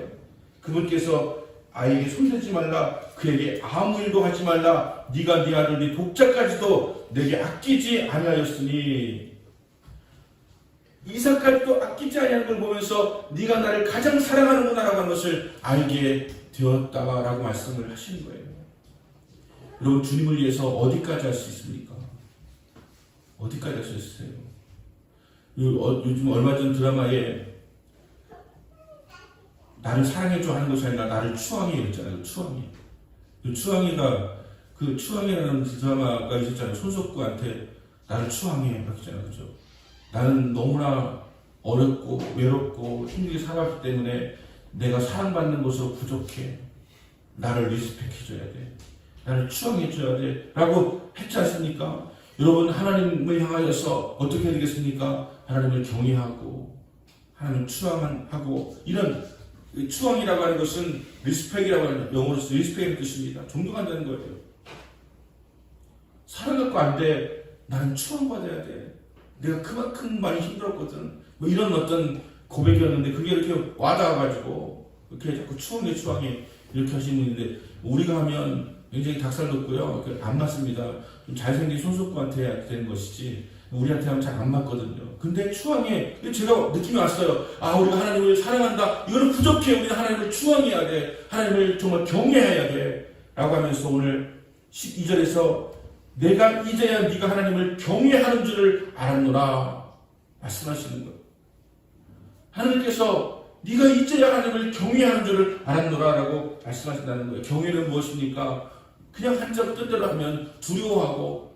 그분께서 아이에게 손대지 말라, 그에게 아무 일도 하지 말라, 네가 네 아들 네 독자까지도 내게 아끼지 아니하였으니, 이삭까지도 아끼지 아니하는 걸 보면서 네가 나를 가장 사랑하는구나라고 하는 것을 알게 되었다라고 말씀을 하시는 거예요. 여러분, 주님을 위해서 어디까지 할 수 있습니까? 어디까지 할 수 있어요? 요즘 얼마 전 드라마에 나를 사랑해줘 하는 것이 아니라 나를 추앙해 있잖아요. 추앙이라는 드라마가 있었잖아요. 손석구한테 나를 추앙해 하잖아요. 그죠? 나는 너무나 어렵고 외롭고 힘들게 살았기 때문에 내가 사랑받는 것으로 부족해. 나를 리스펙해줘야 돼. 나를 추앙해줘야 돼. 라고 했지 않습니까? 여러분, 하나님을 향하여서 어떻게 해야 되겠습니까? 하나님을 경외하고 하나님을 추앙하고, 이런 추앙이라고 하는 것은 리스펙이라고 하는, 영어로서 리스펙의 뜻입니다. 존경한다는 거예요. 사랑갖고 안 돼. 나는 추앙받아야 돼. 내가 그만큼 많이 힘들었거든. 뭐 이런 어떤 고백이었는데 그게 이렇게 와닿아가지고 이렇게 자꾸 추앙해 이렇게 하시는 분인데, 우리가 하면 굉장히 닭살 돋고요. 안 맞습니다. 좀 잘생긴 손석구한테 되는 것이지 우리한테 하면 잘 안 맞거든요. 근데 추앙해. 제가 느낌이 왔어요. 아, 우리가 하나님을 사랑한다. 이거는 부족해. 우리는 하나님을 추앙해야 돼. 하나님을 정말 경외해야 돼. 라고 하면서 오늘 12절에서 내가 이제야 네가 하나님을 경외하는 줄을 알았노라 말씀하시는 것. 하나님께서 네가 이제야 하나님을 경외하는 줄을 알았노라 라고 말씀하신다는 거예요. 경외는 무엇입니까? 그냥 한자로 뜻대로 하면 두려워하고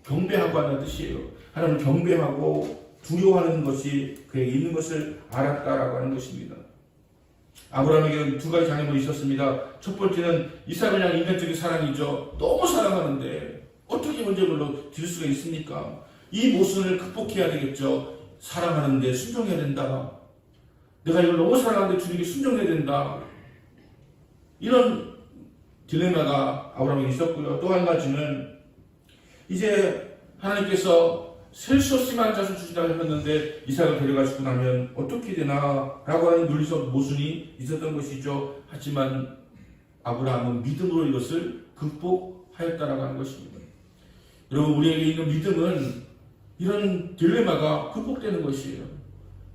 경배하고 하는 뜻이에요. 하나님을 경배하고 두려워하는 것이 그에게 있는 것을 알았다라고 하는 것입니다. 아브라함에게 두 가지 장애물이 있었습니다. 첫 번째는 이삭을 향한 인간적인 사랑이죠. 너무 사랑하는데 어떻게 문제별로 드릴 수가 있습니까? 이 모순을 극복해야 되겠죠. 사랑하는데 순종해야 된다. 내가 이걸 너무 사랑하는데 주님께 순종해야 된다. 이런 딜레마가 아브라함에게 있었고요. 또 한 가지는 이제 하나님께서 셀 수 없을 만한 자손 주시다고 했는데 이삭을 데려가시고 나면 어떻게 되나 라고 하는 논리적 모순이 있었던 것이죠. 하지만 아브라함은 믿음으로 이것을 극복하였다라고 하는 것입니다. 여러분, 우리에게 있는 믿음은 이런 딜레마가 극복되는 것이에요.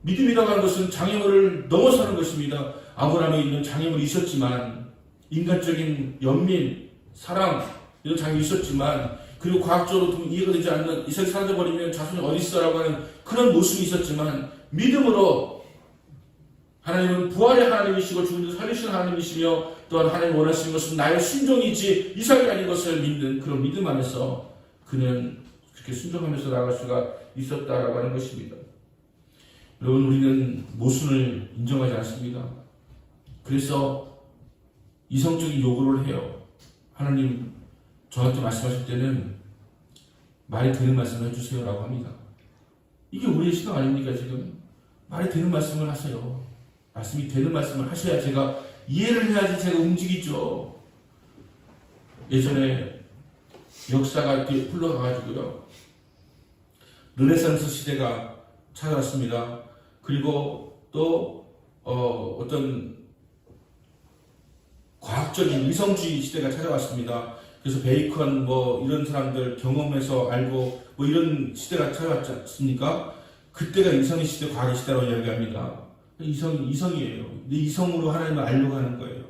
믿음이라고 하는 것은 장애물을 넘어서는 것입니다. 아브라함에 있는 장애물이 있었지만, 인간적인 연민, 사랑, 이런 장애물이 있었지만, 그리고 과학적으로 이해가 되지 않는 이삭이 사라져버리면 자손이 어디 있어라고 하는 그런 모습이 있었지만, 믿음으로 하나님은 부활의 하나님이시고 죽은 자 살리시는 하나님이시며, 또한 하나님이 원하시는 것은 나의 순종이지 이삭이 아닌 것을 믿는 그런 믿음 안에서 그는 그렇게 순종하면서 나아갈 수가 있었다라고 하는 것입니다. 여러분, 우리는 모순을 인정하지 않습니다. 그래서 이성적인 요구를 해요. 하나님, 저한테 말씀하실 때는 말이 되는 말씀을 해주세요 라고 합니다. 이게 우리의 신앙 아닙니까? 지금 말이 되는 말씀을 하세요. 말씀이 되는 말씀을 하셔야 제가 이해를 해야지 제가 움직이죠. 예전에 역사가 이렇게 흘러가가지고요, 르네상스 시대가 찾아왔습니다. 그리고 또 어떤 과학적인 위성주의 시대가 찾아왔습니다. 그래서 베이컨 이런 사람들 경험해서 알고 이런 시대가 찾아왔지 않습니까? 그때가 이성의 시대, 과학의 시대라고 이야기합니다. 이성이에요. 근데 이성으로 하나님을 알려고 하는 거예요.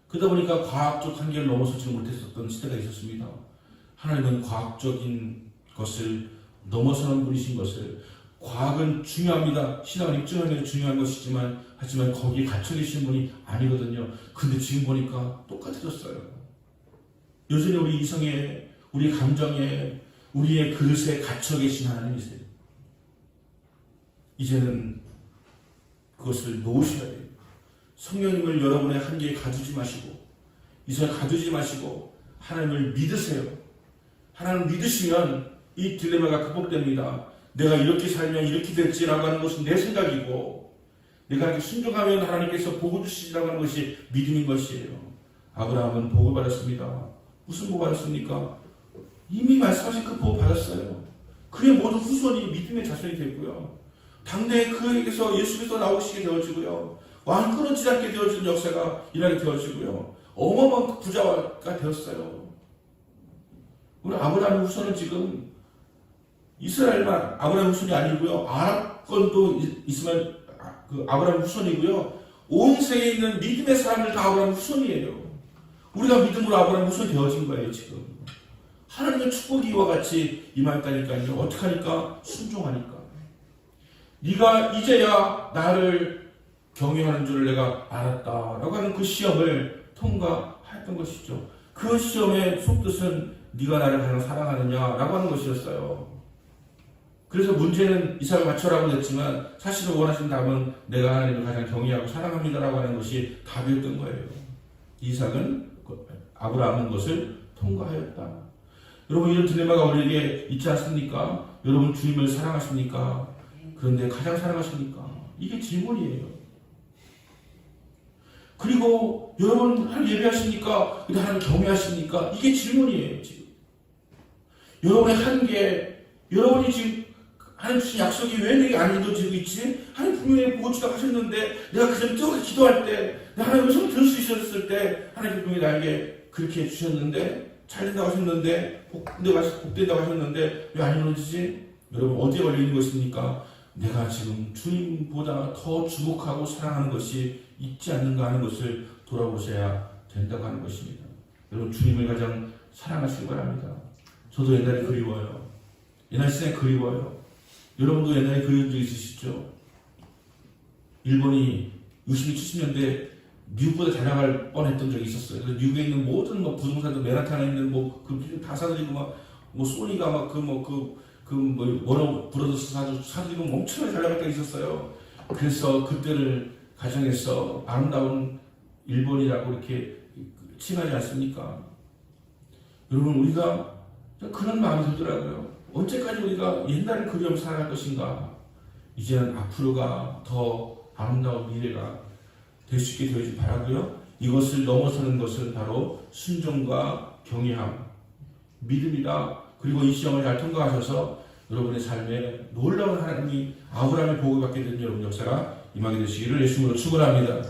그러다 보니까 과학적 한계를 넘어서지 못했었던 시대가 있었습니다. 하나님은 과학적인 것을 넘어서는 분이신 것을, 과학은 중요합니다. 신앙을 입증하는 게 중요한 것이지만, 하지만 거기에 갇혀 계신 분이 아니거든요. 근데 지금 보니까 똑같아졌어요. 여전히 우리 이성에, 우리 감정에, 우리의 그릇에 갇혀 계신 하나님이세요. 이제는 그것을 놓으셔야 돼요. 성령님을 여러분의 한계에 가두지 마시고, 이성에 가두지 마시고 하나님을 믿으세요. 하나님을 믿으시면 이 딜레마가 극복됩니다. 내가 이렇게 살면 이렇게 될지라고 하는 것은 내 생각이고, 내가 이렇게 순종하면 하나님께서 복을 주시라고 하는 것이 믿음인 것이에요. 아브라함은 복을 받았습니다. 무슨 복 받았습니까? 이미 말씀하신 그 복 받았어요. 그의 모든 후손이 믿음의 자손이 됐고요. 당대에 그에게서 예수께서 나오시게 되어지고요. 왕 끊어지지 않게 되어지는 역사가 일하게 되어지고요. 어마어마한 부자가 되었어요. 우리 아브라함 후손은 지금 이스라엘만 아브라함 후손이 아니고요. 아랍권도 있으면 그 아브라함 후손이고요. 온 세계에 있는 믿음의 사람들 다 아브라함 후손이에요. 우리가 믿음으로 아브라함 후손이 되어진 거예요, 지금. 하나님의 축복이 이와 같이 임한다니까요. 어떻게 하니까? 순종하니까. 네가 이제야 나를 경외하는 줄을 내가 알았다라고 하는 그 시험을 통과했던 것이죠. 그 시험의 속뜻은 네가 나를 가장 사랑하느냐라고 하는 것이었어요. 그래서 문제는 이삭을 바쳐라고 했지만 사실은 원하신 답은 내가 하나님을 가장 경외하고 사랑합니다라고 하는 것이 답이었던 거예요. 이삭은, 아브라함은 그것을 통과하였다. 여러분, 이런 딜레마가 우리에게 있지 않습니까? 여러분, 주님을 사랑하십니까? 그런데 가장 사랑하십니까? 이게 질문이에요. 그리고 여러분, 하나님 예배하십니까? 하나님 경외하십니까? 이게 질문이에요, 지금. 여러분의 한계, 여러분이 지금 하나님 주신 약속이 왜 내게 안 이루어지고 있지? 하나님 분명히 보호주다 하셨는데, 내가 그전 뜨겁게 기도할 때, 내가 하나님의 손을 들 수 있었을 때, 하나님 분명히 나에게 그렇게 해주셨는데, 잘 된다고 하셨는데, 복된다고 하셨는데, 왜 안 이루어지지? 여러분, 어디에 걸려있는 것입니까? 내가 지금 주님보다 더 주목하고 사랑하는 것이 있지 않는가 하는 것을 돌아보셔야 된다고 하는 것입니다. 여러분, 주님을 가장 사랑하시기 바랍니다. 저도 옛날에 그리워요. 옛날 시대에 그리워요. 여러분도 옛날에 그리운 적 있으시죠? 일본이 60, 70년대 미국보다 잘 나갈 뻔했던 적이 있었어요. 그래서 미국에 있는 모든 부동산도 맨하탄에 있는 다 사들이고 소니가 워너 브로더스 사들이고 엄청나게 잘 나갈 때가 있었어요. 그래서 그때를 가정해서 아름다운 일본이라고 이렇게 칭하지 않습니까? 여러분, 우리가 그런 마음이 들더라고요. 언제까지 우리가 옛날을 그리우며 살아갈 것인가? 이제는 앞으로가 더 아름다운 미래가 될 수 있게 되어지길 바라고요. 이것을 넘어서는 것은 바로 순종과 경외함, 믿음이다. 그리고 이 시험을 잘 통과하셔서 여러분의 삶에 놀라운 하나님이 아브라함의 복을 받게 되는 여러분 역사가 임하게 되시기를 예수님으로 축원합니다.